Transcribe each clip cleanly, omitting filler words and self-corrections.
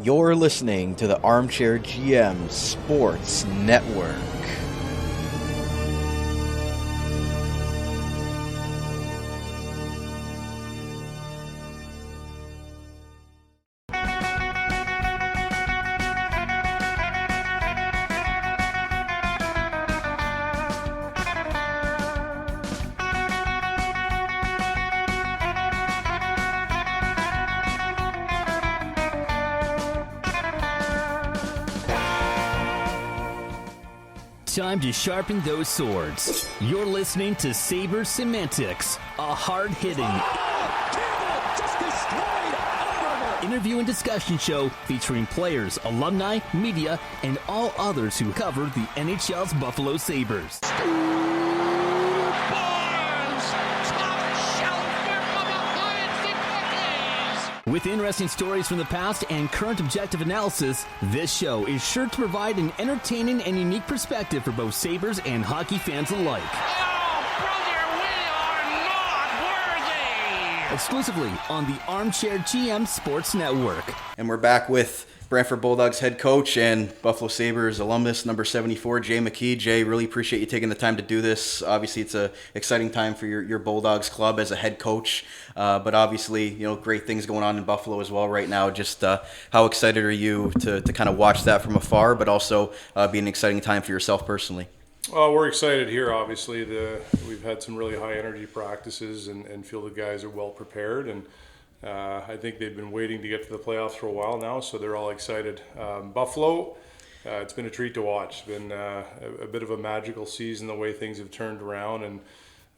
You're listening to the Armchair GM Sports Network. Time to sharpen those swords. You're listening to Sabres Semantics, a hard-hitting interview and discussion show featuring players, alumni, media, and all others who cover the NHL's Buffalo Sabres. With interesting stories from the past and current objective analysis, this show is sure to provide an entertaining and unique perspective for both Sabres and hockey fans alike. Oh, brother, we are not worthy! Exclusively on the Armchair GM Sports Network. And we're back with Brantford Bulldogs head coach and Buffalo Sabres alumnus number 74, Jay McKee. Jay, really appreciate you taking the time to do this. Obviously, it's an exciting time for your Bulldogs club as a head coach, but obviously, great things going on in Buffalo as well right now. Just how excited are you to kind of watch that from afar, but also be an exciting time for yourself personally? Well, we're excited here, obviously. We've had some really high energy practices and feel the guys are well prepared. And I think they've been waiting to get to the playoffs for a while now, so they're all excited. Buffalo, it's been a treat to watch. It's been a bit of a magical season, the way things have turned around. And,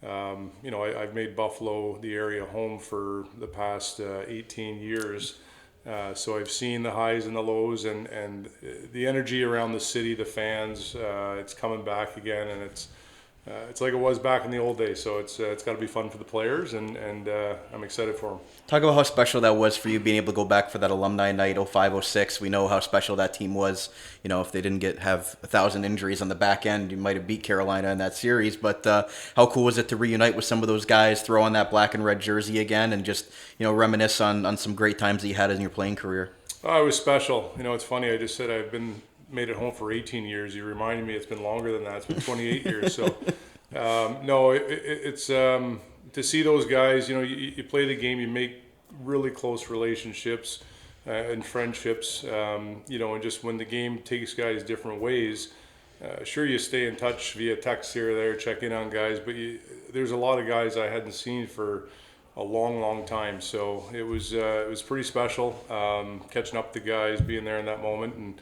I've made Buffalo the area home for the past 18 years. So I've seen the highs and the lows and the energy around the city, the fans, it's coming back again, and it's like it was back in the old days. So it's got to be fun for the players, and I'm excited for them. Talk about how special that was for you, being able to go back for that Alumni Night 05-06. We know how special that team was. If they didn't have 1,000 injuries on the back end, you might have beat Carolina in that series. But how cool was it to reunite with some of those guys, throw on that black and red jersey again, and just reminisce on some great times that you had in your playing career? Oh, it was special. It's funny. I just said made it home for 18 years. You reminded me it's been longer than that. It's been 28 years. So, it's to see those guys. You play the game, you make really close relationships and friendships. And just when the game takes guys different ways, sure, you stay in touch via text here or there, check in on guys. But there's a lot of guys I hadn't seen for a long time. So it was pretty special catching up with the guys, being there in that moment, and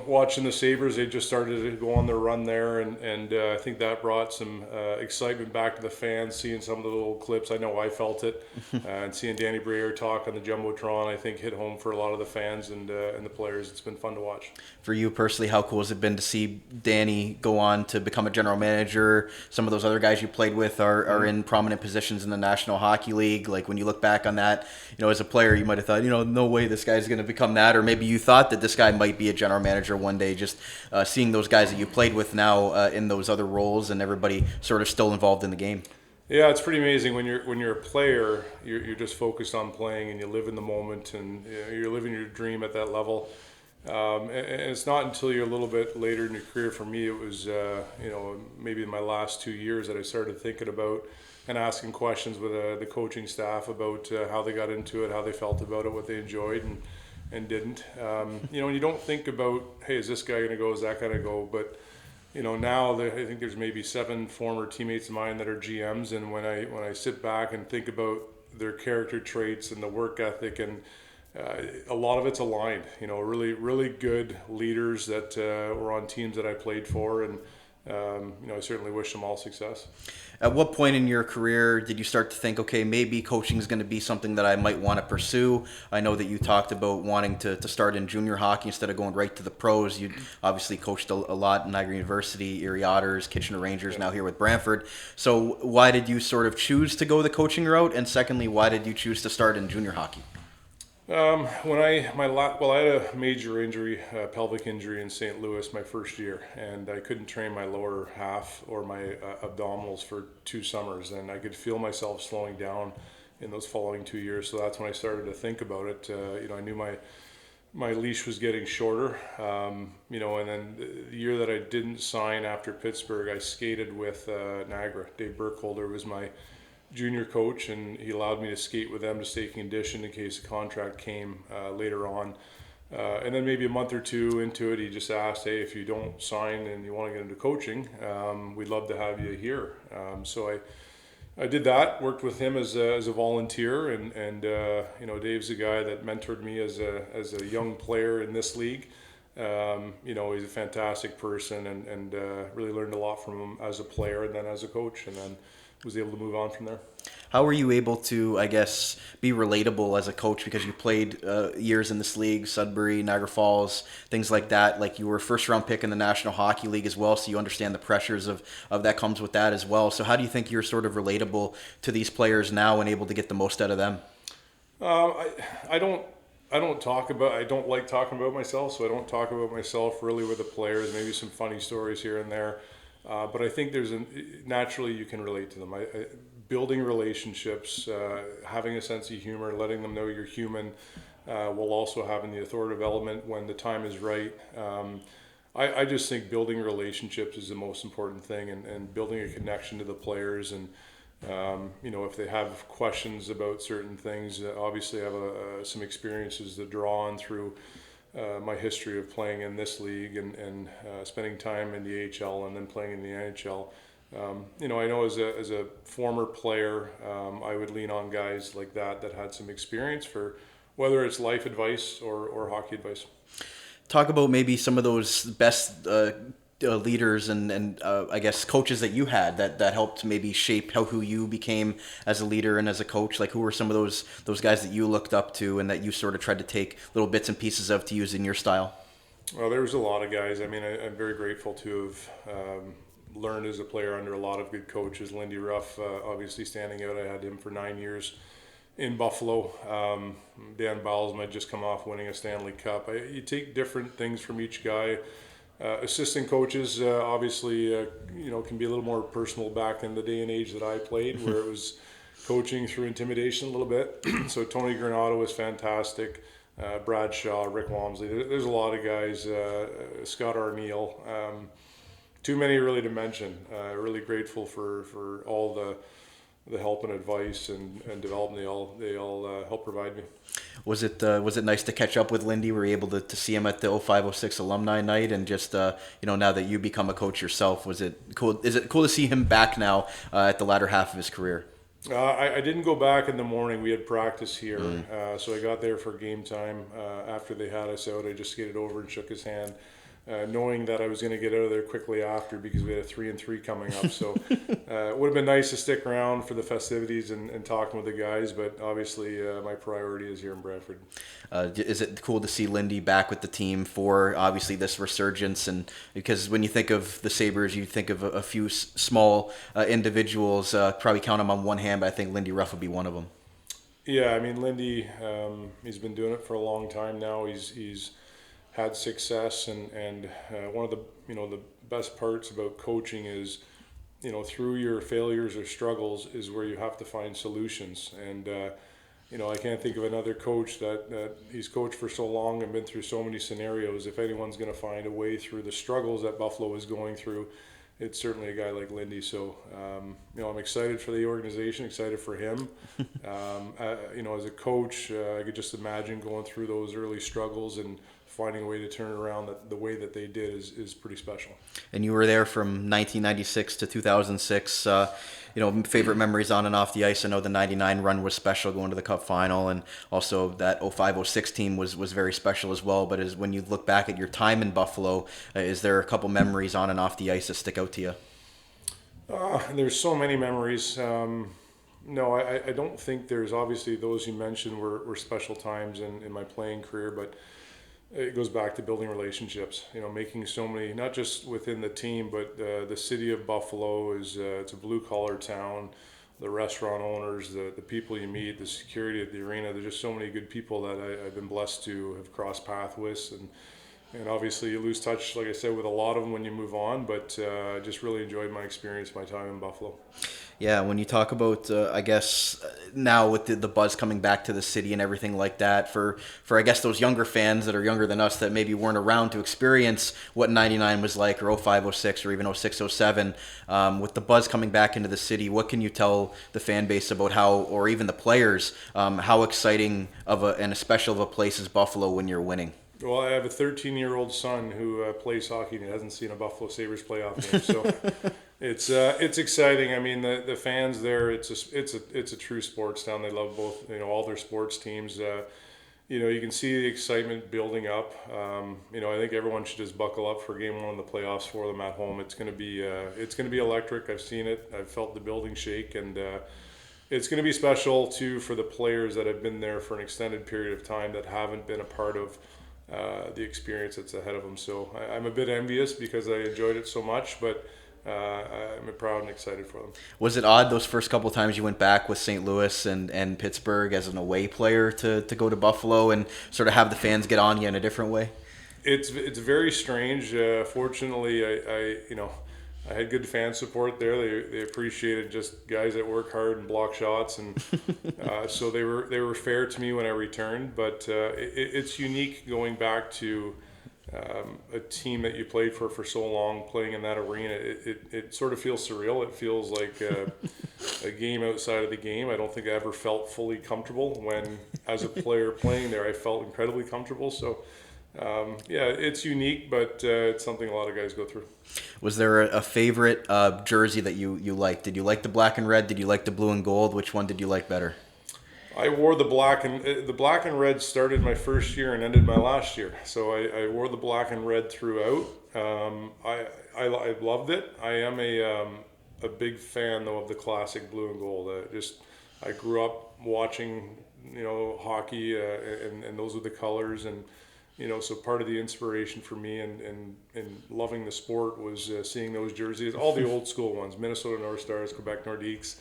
watching the Sabres. They just started to go on their run there, and I think that brought some excitement back to the fans, seeing some of the little clips. I know I felt it, and seeing Danny Briere talk on the Jumbotron, I think hit home for a lot of the fans and the players. It's been fun to watch. For you personally, how cool has it been to see Danny go on to become a general manager? Some of those other guys you played with are in prominent positions in the National Hockey League. Like, when you look back on that, as a player, you might have thought, no way this guy's going to become that, or maybe you thought that this guy might be a general manager one day. Just seeing those guys that you played with now in those other roles, and everybody sort of still involved in the game. Yeah, it's pretty amazing when you're a player. You're just focused on playing, and you live in the moment, and you're living your dream at that level. And it's not until you're a little bit later in your career. For me, it was maybe in my last 2 years that I started thinking about and asking questions with the coaching staff about how they got into it, how they felt about it, what they enjoyed and didn't. And you don't think about, hey, is this guy going to go, is that going to go? But now I think there's maybe 7 former teammates of mine that are GMs, and when I sit back and think about their character traits and the work ethic, and a lot of it's aligned. Really good leaders that were on teams that I played for, and I certainly wish them all success. At what point in your career did you start to think, okay, maybe coaching is going to be something that I might want to pursue? I know that you talked about wanting to start in junior hockey instead of going right to the pros. You obviously coached a lot in Niagara University, Erie Otters, Kitchener Rangers, now here with Brantford. So why did you sort of choose to go the coaching route? And secondly, why did you choose to start in junior hockey? I had a major injury, pelvic injury in St. Louis my first year, and I couldn't train my lower half or my abdominals for 2 summers, and I could feel myself slowing down in those following 2 years. So that's when I started to think about it. I knew my leash was getting shorter, you know, and then the year that I didn't sign after Pittsburgh, I skated with Niagara. Dave Burkholder was my junior coach, and he allowed me to skate with them to stay conditioned in case the contract came later on. And then maybe a month or two into it, he just asked, hey, if you don't sign and you want to get into coaching, we'd love to have you here. So I did that, worked with him as a volunteer, and you know, Dave's a guy that mentored me as a young player in this league. You know, he's a fantastic person, and really learned a lot from him as a player and then as a coach, and then was able to move on from there. How were you able to, I guess, be relatable as a coach, because you played years in this league, Sudbury, Niagara Falls, things like that? Like, you were a first-round pick in the National Hockey League as well, so you understand the pressures of that comes with that as well. So how do you think you're sort of relatable to these players now and able to get the most out of them? I don't like talking about myself, so I don't talk about myself really with the players. Maybe some funny stories here and there, but I think naturally you can relate to them. Building relationships, having a sense of humor, letting them know you're human, while also having the authoritative element when the time is right. I just think building relationships is the most important thing, and building a connection to the players. And you know, if they have questions about certain things, obviously I have some experiences to draw on through my history of playing in this league and spending time in the AHL and then playing in the NHL. You know, I know as a former player, I would lean on guys like that had some experience for whether it's life advice or hockey advice. Talk about maybe some of those best leaders and I guess coaches that you had that helped maybe shape who you became as a leader and as a coach. Like, who were some of those guys that you looked up to and that you sort of tried to take little bits and pieces of to use in your style? Well, there was a lot of guys. I mean, I'm very grateful to have learned as a player under a lot of good coaches. Lindy Ruff, obviously standing out. I had him for 9 years in Buffalo. Dan Bowles had just come off winning a Stanley Cup. You take different things from each guy. Assistant coaches, obviously, you know, can be a little more personal back in the day and age that I played, where it was coaching through intimidation a little bit. So Tony Granato was fantastic. Brad Shaw, Rick Walmsley. There's a lot of guys. Scott Arneal. Too many really to mention. Really grateful for all the help and advice and development they all helped provide me. Was it nice to catch up with Lindy? Were you able to see him at the 05-06 Alumni Night? And just you know, now that you become a coach yourself, was it cool? Is it cool to see him back now at the latter half of his career? I didn't go back in the morning. We had practice here, so I got there for game time. After they had us out, I just skated over and shook his hand, knowing that I was going to get out of there quickly after because we had a 3-3 coming up. So it would have been nice to stick around for the festivities and talking with the guys, but obviously my priority is here in Brantford. Is it cool to see Lindy back with the team for obviously this resurgence? And because when you think of the Sabres, you think of a few small individuals, probably count them on one hand, but I think Lindy Ruff would be one of them. Yeah, I mean, Lindy, he's been doing it for a long time now. He's had success, and one of the best parts about coaching is, through your failures or struggles is where you have to find solutions. And I can't think of another coach that he's coached for so long and been through so many scenarios. If anyone's going to find a way through the struggles that Buffalo is going through, it's certainly a guy like Lindy. So I'm excited for the organization, excited for him. As a coach, I could just imagine going through those early struggles and finding a way to turn it around the way that they did is pretty special. And you were there from 1996 to 2006. Favorite memories on and off the ice. I know the 99 run was special, going to the Cup final, and also that 05-06 team was very special as well. But when you look back at your time in Buffalo, is there a couple memories on and off the ice that stick out to you? There's so many memories. No, I don't think there's, obviously those you mentioned were special times in my playing career, but it goes back to building relationships, making so many, not just within the team, but the city of Buffalo it's a blue collar town. The restaurant owners, the people you meet, the security at the arena, there's just so many good people that I've been blessed to have crossed paths with. And obviously you lose touch, like I said, with a lot of them when you move on, but just really enjoyed my experience, my time in Buffalo. Yeah, when you talk about, I guess, now with the buzz coming back to the city and everything like that, for I guess those younger fans that are younger than us that maybe weren't around to experience what 99 was like, or 05, 06, or even 06, 07, with the buzz coming back into the city, what can you tell the fan base about how, or even the players, how exciting and a special of a place is Buffalo when you're winning? Well, I have a 13-year-old son who plays hockey and he hasn't seen a Buffalo Sabres playoff game, so it's exciting. I mean, the fans there, it's a true sports town. They love both, all their sports teams. You can see the excitement building up. I think everyone should just buckle up for Game 1 of the playoffs for them at home. It's going to be electric. I've seen it. I've felt the building shake, and it's going to be special too for the players that have been there for an extended period of time that haven't been a part of the experience that's ahead of them. So I'm a bit envious because I enjoyed it so much, but I'm proud and excited for them. Was it odd those first couple of times you went back with St. Louis and Pittsburgh as an away player to go to Buffalo and sort of have the fans get on you in a different way? It's very strange. Fortunately, I had good fan support there. They appreciated just guys that work hard and block shots, and so they were fair to me when I returned. But it's unique going back to a team that you played for so long, playing in that arena. It sort of feels surreal. It feels like a game outside of the game. I don't think I ever felt fully comfortable when, as a player playing there, I felt incredibly comfortable. So. It's unique, but it's something a lot of guys go through. Was there a favorite jersey that you liked? Did you like the black and red? Did you like the blue and gold? Which one did you like better? I wore the black and red started my first year and ended my last year. So I wore the black and red throughout. I loved it. I am a big fan though of the classic blue and gold. I grew up watching hockey and those were the colors, and so part of the inspiration for me and loving the sport was seeing those jerseys, all the old school ones, Minnesota North Stars, Quebec Nordiques.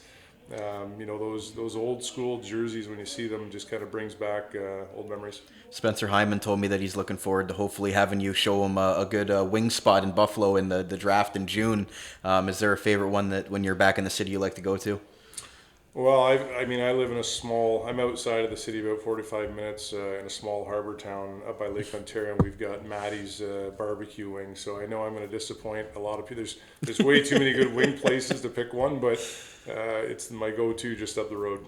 Those old school jerseys, when you see them, just kind of brings back old memories. Spencer Hyman told me that he's looking forward to hopefully having you show him a good wing spot in Buffalo in the draft in June. Is there a favorite one that when you're back in the city you like to go to? Well, I live in I'm outside of the city about 45 minutes in a small harbor town up by Lake Ontario, and we've got Maddie's barbecue wing. So I know I'm going to disappoint a lot of people. There's way too many good wing places to pick one, but it's my go-to just up the road.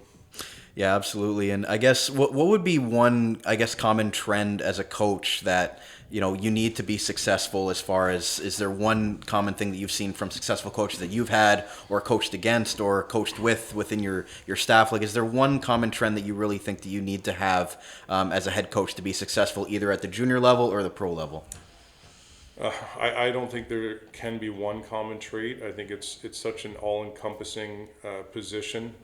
Yeah, absolutely. And I guess what would be one, common trend as a coach that, you need to be successful as far as, is there one common thing that you've seen from successful coaches that you've had or coached against or coached within your staff? Like, is there one common trend that you really think that you need to have as a head coach to be successful either at the junior level or the pro level? I don't think there can be one common trait. I think it's such an all-encompassing position.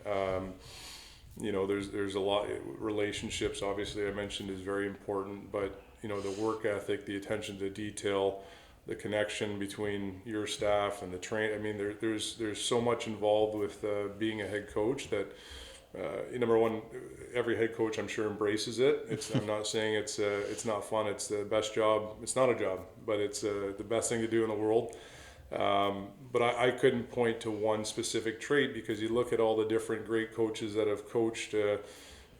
There's a lot. Relationships, obviously, I mentioned, is very important, but the work ethic, the attention to detail, the connection between your staff and the train. I mean, there's so much involved with being a head coach that number one, every head coach I'm sure embraces it. I'm not saying it's not fun. It's the best job. It's not a job, but it's the best thing to do in the world. But I couldn't point to one specific trait because you look at all the different great coaches that have coached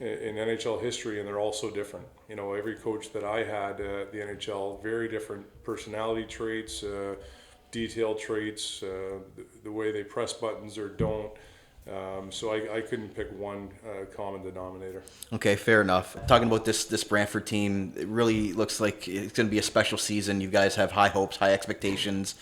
in NHL history, and they're all so different. Every coach that I had at the NHL, very different personality traits, detailed traits, the way they press buttons or don't. So I couldn't pick one common denominator. Okay, fair enough. Talking about this Brantford team, it really looks like it's going to be a special season. You guys have high hopes, high expectations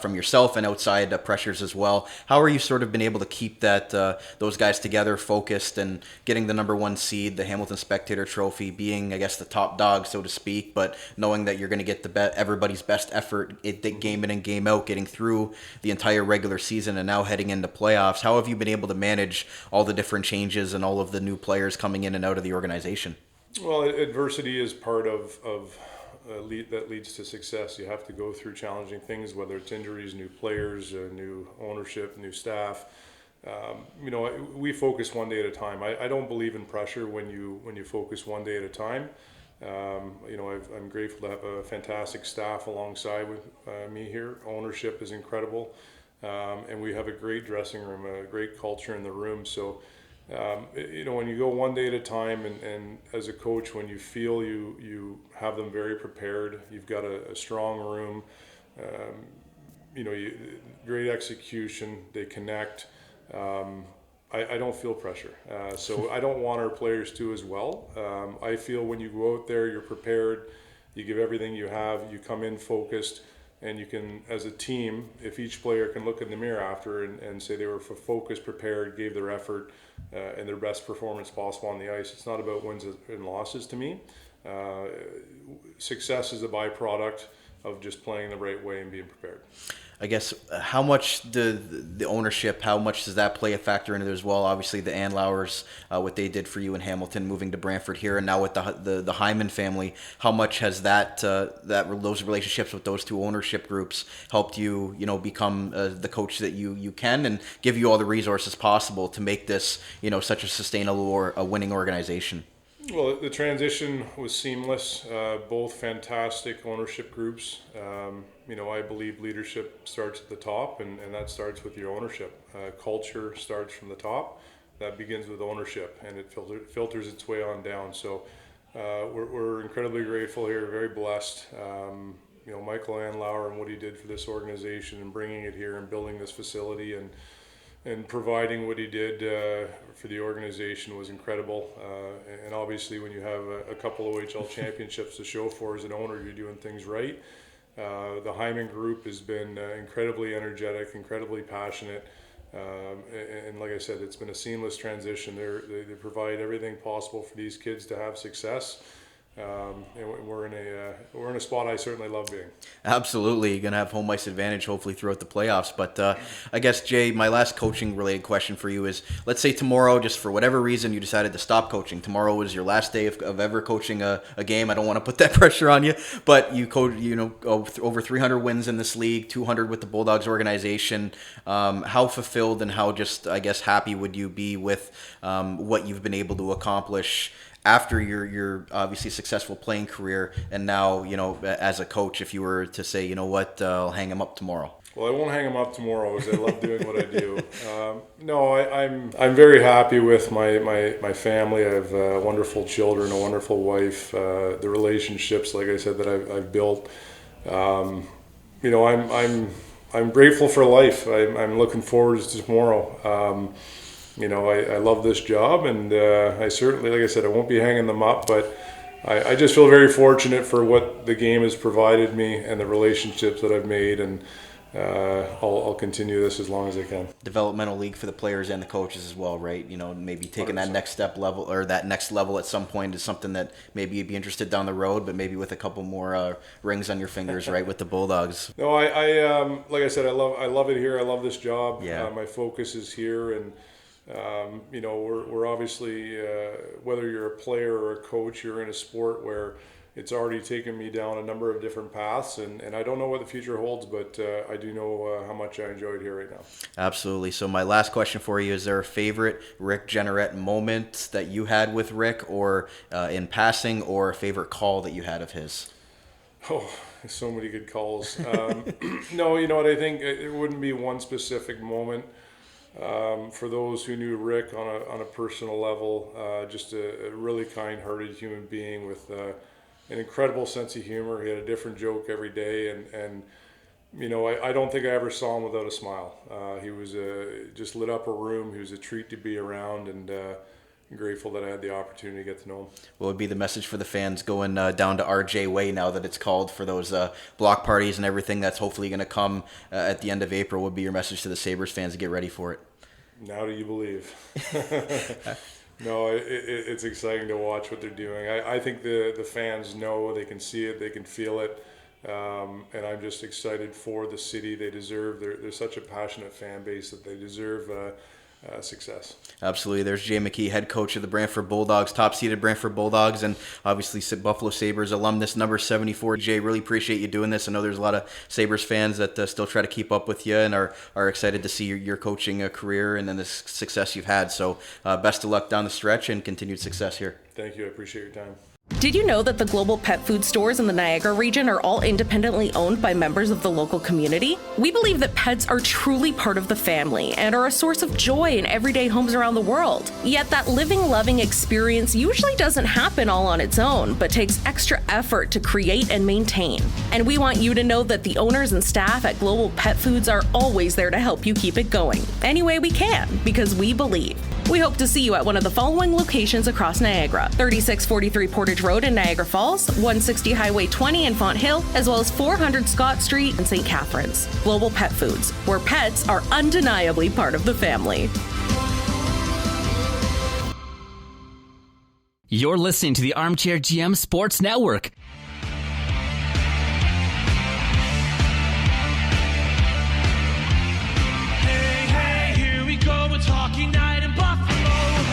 from yourself and outside pressures as well. How are you sort of been able to keep those guys together, focused, and getting the number one seed, the Hamilton Spectator Trophy, being, I guess, the top dog, so to speak, but knowing that you're going to get everybody's best effort game in and game out, getting through the entire regular season and now heading into playoffs. How have you been able to manage all the different changes and all of the new players coming in and out of the organization? Well, adversity is part of that leads to success. You have to go through challenging things, whether it's injuries, new players, new ownership, new staff. We focus one day at a time. I don't believe in pressure when you focus one day at a time. I'm grateful to have a fantastic staff alongside with me here. Ownership is incredible. and we have a great dressing room, a great culture in the room. So, when you go one day at a time, and as a coach, when you feel you have them very prepared, you've got a strong room, great execution, they connect. I don't feel pressure. So I don't want our players to as well. I feel when you go out there, you're prepared, you give everything you have, you come in focused, and you can, as a team, if each player can look in the mirror after and say they were focused, prepared, gave their effort, and their best performance possible on the ice. It's not about wins and losses to me. Success is a byproduct of just playing the right way and being prepared. I guess how much the ownership, how much does that play a factor into it as well? Obviously, the Andlauers, what they did for you in Hamilton, moving to Brantford here, and now with the Hyman family, how much has those relationships with those two ownership groups helped you, become the coach that you can, and give you all the resources possible to make this, such a sustainable or a winning organization? Well, the transition was seamless. Both fantastic ownership groups. I believe leadership starts at the top, and that starts with your ownership. Culture starts from the top. That begins with ownership, and it filters its way on down. So we're incredibly grateful here, very blessed. Michael Andlauer and what he did for this organization and bringing it here and building this facility and providing what he did for the organization was incredible. And obviously when you have a couple OHL championships to show for as an owner, you're doing things right. The Hyman group has been incredibly energetic, incredibly passionate. And like I said, it's been a seamless transition. They provide everything possible for these kids to have success. And we're in a spot I certainly love being. Absolutely, you're gonna have home ice advantage hopefully throughout the playoffs. But I guess, Jay, my last coaching related question for you is: let's say tomorrow, just for whatever reason, you decided to stop coaching. Tomorrow is your last day of ever coaching a game. I don't want to put that pressure on you, but you coach, over 300 wins in this league, 200 with the Bulldogs organization. How fulfilled and how just, I guess, happy would you be with what you've been able to accomplish after your obviously successful playing career, and now, as a coach, if you were to say, I'll hang him up tomorrow? Well, I won't hang him up tomorrow because I love doing what I do. I'm very happy with my family. I have wonderful children, a wonderful wife, the relationships, like I said, that I've built. I'm grateful for life. I'm looking forward to tomorrow. I love this job, and I certainly, like I said, I won't be hanging them up, but I just feel very fortunate for what the game has provided me and the relationships that I've made, and I'll continue this as long as I can. Developmental league for the players and the coaches as well, right? Maybe taking 100%. that next step level, or that next level at some point, is something that maybe you'd be interested down the road, but maybe with a couple more rings on your fingers, right, with the Bulldogs. No, I like I said, I love it here. I love this job. Yeah. My focus is here, and we're obviously, whether you're a player or a coach, you're in a sport where it's already taken me down a number of different paths, and I don't know what the future holds, but I do know how much I enjoy it here right now. Absolutely. So my last question for you: is there a favorite Rick Jeanneret moment that you had with Rick, or in passing, or a favorite call that you had of his? Oh, so many good calls. No, you know what? I think it wouldn't be one specific moment. For those who knew Rick on a personal level, just a really kind-hearted human being with an incredible sense of humor. He had a different joke every day, and I don't think I ever saw him without a smile. He was just lit up a room. He was a treat to be around, and I'm grateful that I had the opportunity to get to know him. What would be the message for the fans going down to RJ Way now that it's called for those block parties and everything that's hopefully going to come at the end of April? What would be your message to the Sabres fans to get ready for it? Now do you believe? No, it's exciting to watch what they're doing. I think the fans know, they can see it, they can feel it, and I'm just excited for the city. They deserve, they're such a passionate fan base that they deserve success. Absolutely. There's Jay McKee, head coach of the Brantford Bulldogs, top-seeded Brantford Bulldogs, and obviously Buffalo Sabres alumnus number 74. Jay, really appreciate you doing this. I know there's a lot of Sabres fans that still try to keep up with you and are excited to see your coaching career and then the success you've had. So best of luck down the stretch and continued success here. Thank you. I appreciate your time. Did you know that the global pet food stores in the Niagara region are all independently owned by members of the local community? We believe that pets are truly part of the family and are a source of joy in everyday homes around the world. Yet that living, loving experience usually doesn't happen all on its own, but takes extra effort to create and maintain. And we want you to know that the owners and staff at Global Pet Foods are always there to help you keep it going, any way we can, because we believe. We hope to see you at one of the following locations across Niagara: 3643 Portage Road in Niagara Falls, 160 Highway 20 in Font Hill, as well as 400 Scott Street in St. Catharines. Global Pet Foods, where pets are undeniably part of the family. You're listening to the Armchair GM Sports Network. Hey, hey, here we go, it's hockey night in Buffalo.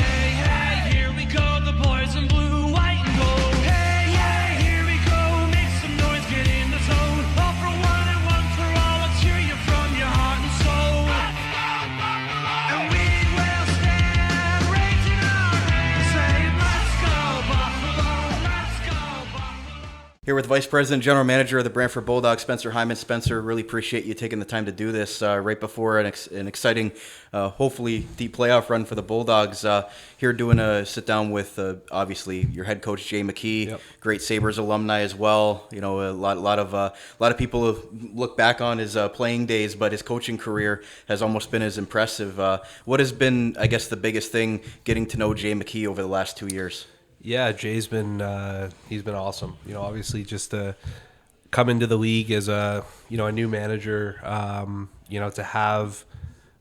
Hey, hey, here we go, the boys in blue, white, and gold. Hey, hey, here we go, make some noise, get in the zone. All for one and one for all, let's hear you from your heart and soul. And we will stand, raising our hands, saying, let's go Buffalo, let's go Buffalo. Here with Vice President, General Manager of the Brantford Bulldogs, Spencer Hyman. Spencer, really appreciate you taking the time to do this right before an exciting, hopefully deep playoff run for the Bulldogs. Here doing a sit down with obviously your head coach Jay McKee, Yep. great Sabres alumni as well. You know, a lot of people look back on his playing days, but his coaching career has almost been as impressive. What has been, I guess, the biggest thing getting to know Jay McKee over the last 2 years? Yeah, Jay's been he's been awesome. You know, obviously just to come into the league as a new manager, to have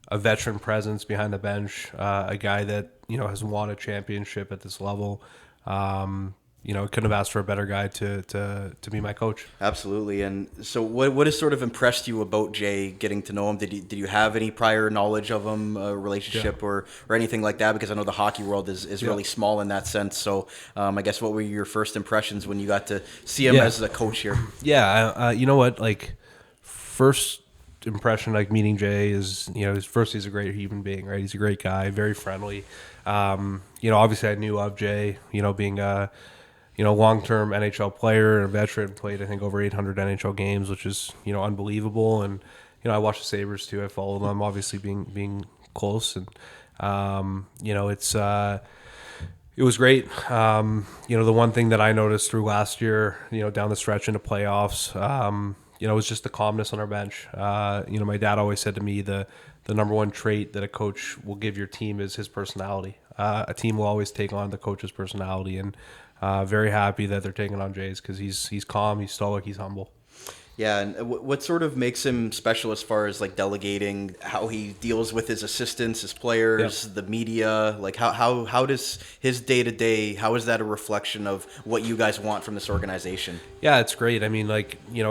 a veteran presence behind the bench, a guy that has won a championship at this level. Couldn't have asked for a better guy to be my coach. Absolutely. And so what has sort of impressed you about Jay, getting to know him? Did you have any prior knowledge of him, relationship or anything like that? Because I know the hockey world is really small in that sense. So I guess what were your first impressions when you got to see him as a coach here? Yeah, you know what? Like, first impression, like meeting Jay is, he's a great human being, right? He's a great guy, very friendly. Obviously I knew of Jay, being a long-term NHL player and a veteran, played I think over 800 NHL games, which is unbelievable. And I watched the Sabres too. I follow them, obviously being close, and it was great. The one thing that I noticed through last year, down the stretch into playoffs, was just the calmness on our bench. My dad always said to me the number one trait that a coach will give your team is his personality. A team will always take on the coach's personality, and very happy that they're taking on Jay's because he's calm, he's stoic, he's humble. Yeah, and what sort of makes him special as far as like delegating, how he deals with his assistants, his players, the media? Like how does his day-to-day, how is that a reflection of what you guys want from this organization? Yeah, it's great. I mean,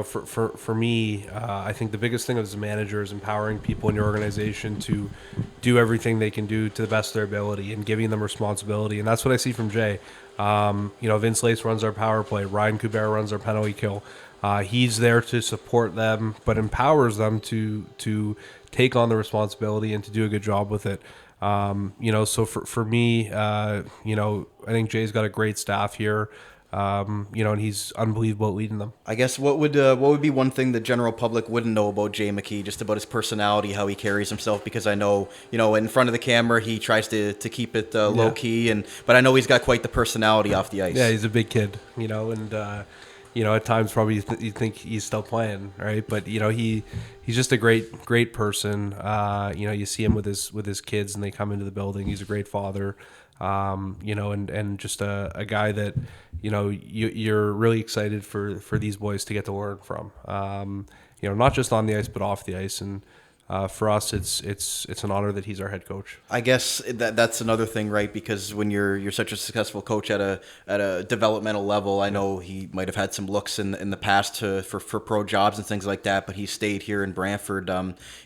for me, I think the biggest thing as a manager is empowering people in your organization to do everything they can do to the best of their ability and giving them responsibility. And that's what I see from Jay. Vince Lace runs our power play. Ryan Kubera runs our penalty kill. He's there to support them, but empowers them to take on the responsibility and to do a good job with it. So for me, I think Jay's got a great staff here. And he's unbelievable at leading them. I guess what would be one thing the general public wouldn't know about Jay McKee, just about his personality, how he carries himself? Because I know, in front of the camera, he tries to keep it low key, but I know he's got quite the personality off the ice. Yeah, he's a big kid, and at times probably you think he's still playing, right? But he's just a great person. You see him with his kids, and they come into the building. He's a great father. And just a guy that, you're really excited for these boys to get to learn from, not just on the ice, but off the ice. And for us, it's an honor that he's our head coach. I guess that's another thing, right? Because when you're such a successful coach at a developmental level, I know he might have had some looks in the past for pro jobs and things like that, but he stayed here in Brantford.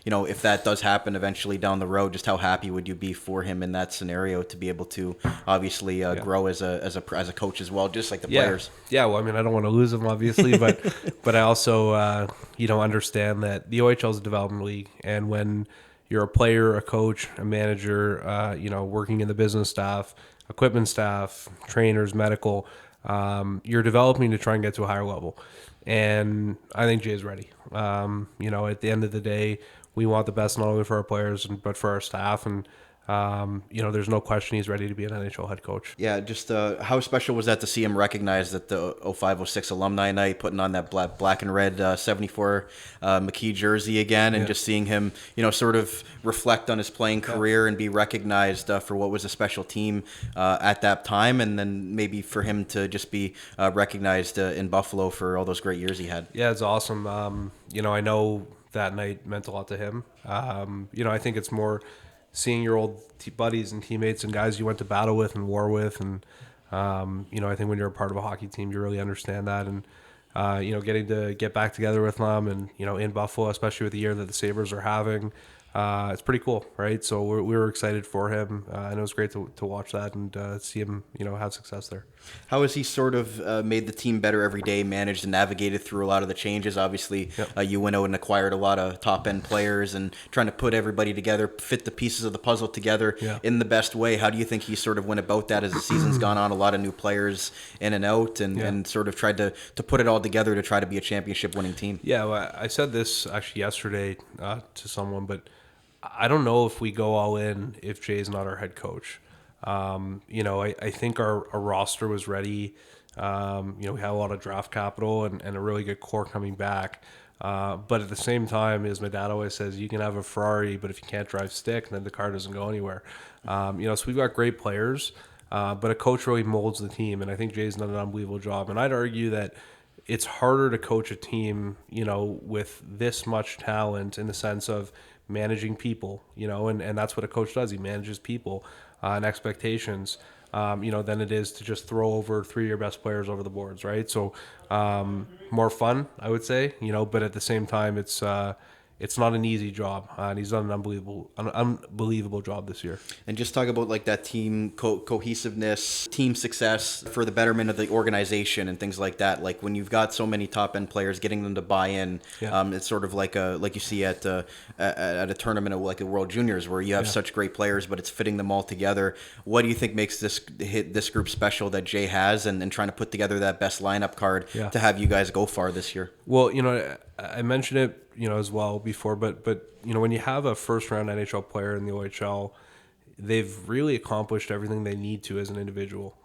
If that does happen eventually down the road, just how happy would you be for him in that scenario to be able to obviously grow as a coach as well, just like the players? Yeah. Well, I mean, I don't want to lose him, obviously, but I also understand that the OHL is a development league. And when you're a player, a coach, a manager, working in the business staff, equipment staff, trainers, medical, you're developing to try and get to a higher level. And I think Jay's ready. At the end of the day, we want the best not only for our players but for our staff. And there's no question he's ready to be an NHL head coach. Yeah, just how special was that to see him recognized at the 05-06 Alumni Night, putting on that black and red 74 McKee jersey again, and just seeing him, sort of reflect on his playing career and be recognized for what was a special team at that time, and then maybe for him to just be recognized in Buffalo for all those great years he had. Yeah, it's awesome. I know that night meant a lot to him. I think it's more seeing your old buddies and teammates and guys you went to battle with and war with. And, I think when you're a part of a hockey team, you really understand that. And, getting to get back together with them and, in Buffalo, especially with the year that the Sabres are having, it's pretty cool, right? So we were excited for him, and it was great to watch that and see him, have success there. How has he sort of made the team better every day, managed and navigated through a lot of the changes? Obviously, you went out and acquired a lot of top-end players and trying to put everybody together, fit the pieces of the puzzle together in the best way. How do you think he sort of went about that as the season's gone on? A lot of new players in and out, and sort of tried to put it all together to try to be a championship-winning team. Yeah, well, I said this actually yesterday to someone, but I don't know if we go all in if Jay's not our head coach. I think our roster was ready. We had a lot of draft capital and a really good core coming back. But at the same time, as my dad always says, you can have a Ferrari, but if you can't drive stick, then the car doesn't go anywhere. So we've got great players, but a coach really molds the team. And I think Jay's done an unbelievable job. And I'd argue that it's harder to coach a team, with this much talent in the sense of managing people, and that's what a coach does. He manages people and expectations, than it is to just throw over 3 of your best players over the boards, right? So more fun, I would say, but at the same time, it's not an easy job, and he's done an unbelievable job this year. And just talk about like that team cohesiveness, team success for the betterment of the organization and things like that. Like when you've got so many top end players, getting them to buy in, it's sort of like you see at a tournament like a World Juniors where you have such great players, but it's fitting them all together. What do you think makes this group special that Jay has, and trying to put together that best lineup card to have you guys go far this year? Well, I mentioned it, as well before, but when you have a first round NHL player in the OHL, they've really accomplished everything they need to as an individual.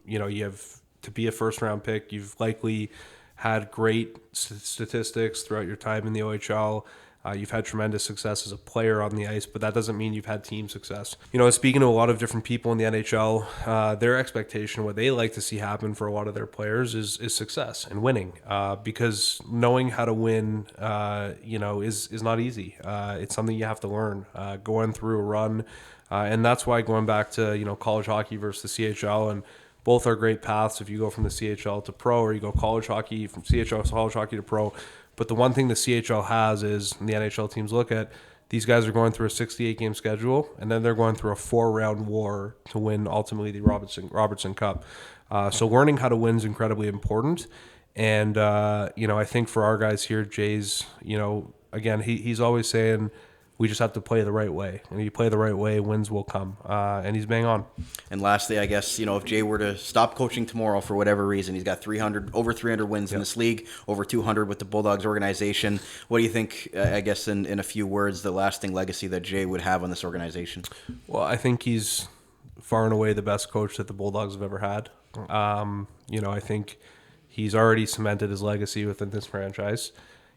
You have to be a first round pick. You've likely had great statistics throughout your time in the OHL. You've had tremendous success as a player on the ice, but that doesn't mean you've had team success. Speaking to a lot of different people in the NHL, their expectation, what they like to see happen for a lot of their players is success and winning, because knowing how to win, is not easy. It's something you have to learn, going through a run, and that's why going back to, college hockey versus the CHL, and both are great paths if you go from the CHL to pro, or you go college hockey from CHL to college hockey to pro. But the one thing the CHL has is, and the NHL teams look at, these guys are going through a 68-game schedule, and then they're going through a 4-round war to win ultimately the Robertson Cup. So learning how to win is incredibly important. And, I think for our guys here, Jay's, again, he's always saying, we just have to play the right way. And if you play the right way, wins will come. And he's bang on. And lastly, I guess, if Jay were to stop coaching tomorrow for whatever reason, he's got over 300 wins in this league, over 200 with the Bulldogs organization. What do you think, I guess, in a few words, the lasting legacy that Jay would have on this organization? Well, I think he's far and away the best coach that the Bulldogs have ever had. I think he's already cemented his legacy within this franchise.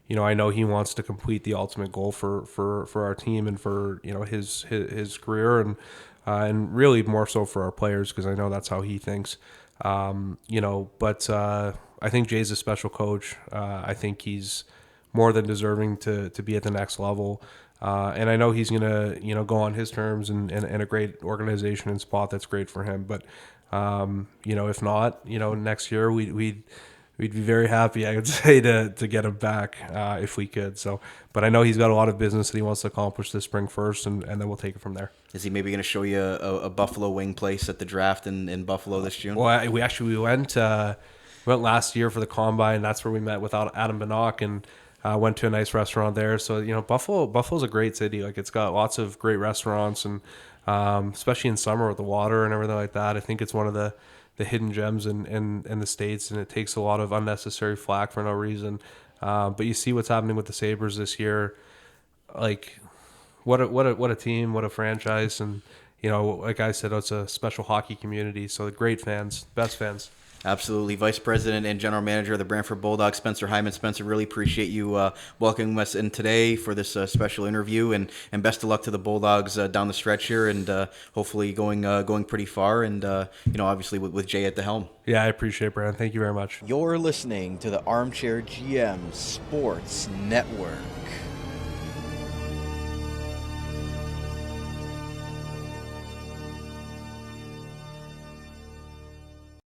I know he wants to complete the ultimate goal for our team and for his career, and really more so for our players, because I know that's how he thinks. But I think Jay's a special coach. I think he's more than deserving to be at the next level. And I know he's gonna go on his terms and a great organization and spot that's great for him. But if not, next year we'd be very happy, I would say, to get him back if we could. So, but I know he's got a lot of business that he wants to accomplish this spring first, and then we'll take it from there. Is he maybe going to show you a Buffalo wing place at the draft in Buffalo this June? Well, we went last year for the Combine. That's where we met with Adam Bannock and went to a nice restaurant there. So, Buffalo's a great city. Like, it's got lots of great restaurants, and especially in summer with the water and everything like that. I think it's one of the hidden gems in the States, and it takes a lot of unnecessary flack for no reason. But you see what's happening with the Sabres this year. Like, what a team, what a franchise, and like I said, it's a special hockey community. So great fans, best fans. Absolutely. Vice President and General Manager of the Brantford Bulldogs, Spencer Hyman. Spencer, really appreciate you welcoming us in today for this special interview, and best of luck to the Bulldogs down the stretch here, and hopefully going pretty far, and obviously with Jay at the helm. Yeah, I appreciate it, Brandon. Thank you very much. You're listening to the Armchair GM Sports Network.